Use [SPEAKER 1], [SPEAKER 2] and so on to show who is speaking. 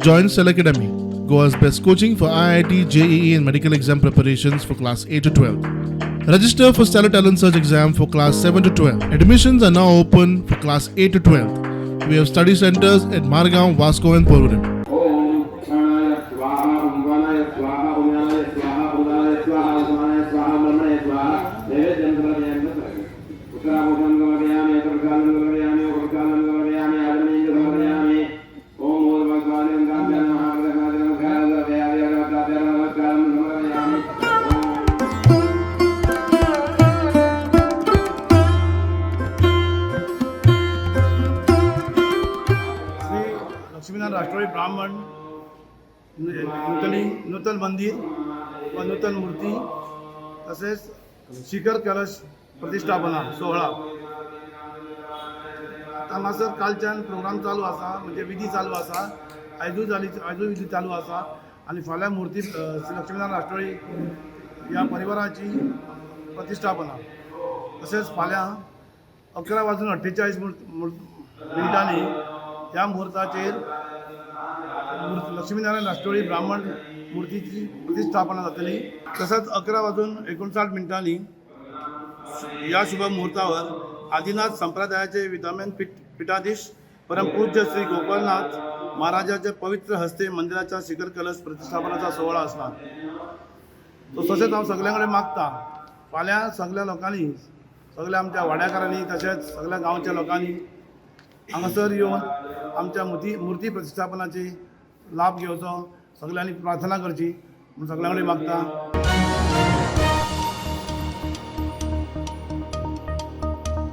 [SPEAKER 1] Join Cell Academy, Goa's best coaching for IIT, JEE and medical exam preparations for class 8 to 12. Register for Stellar Talent Search exam for class 7 to 12. Admissions are now open for class 8 to 12. We have study centers at Margao, Vasco and Porvorim.
[SPEAKER 2] Laxminarayan Rashtrawadi ब्राह्मण नूतन मंदिर व नूतन मूर्ती तसेच शिखर कलश प्रतिष्ठापना सोहळा हांगासर कालच्यान प्रोग्राम चालू आसा, म्हणजे विधी चालू आसा. आयजू विधी चालू आसा आणि फाल्यां मूर्ती श्री लक्ष्मीनारायण राष्ट्रवादी ह्या परिवाराची प्रतिष्ठापना. तसेच फाल्यां 11:48 मिनटांनी ह्या मुहूर्ताचेर लक्ष्मीनारायण राष्ट्रवादी ब्राह्मण मूर्तीची प्रतिष्ठापना जातली. तसंच 11:59 मिनटांनी या शुभ मुहूर्तावर आदिनाथ संप्रदायाचे विद्यमान पीठाधीश परमपूज्य श्री गोपालनाथ महाराजाच्या पवित्र हस्ते मंदिराच्या शिखर कलश प्रतिष्ठापनाचा सोहळा असणार. तसेच हांव सगळ्यां कडेन मागता, फाल्यां सगळ्या लोकांनी, सगळ्या आमच्या वाड्याकारांनी तशेंच सगळ्या गांवच्या लोकांनी हांगासर येवन आमच्या मूर्ती प्रतिष्ठापनाची लाभ घेवचो, सगळ्यांनी प्रार्थना करची म्हूण सगळ्यां कडेन मागता.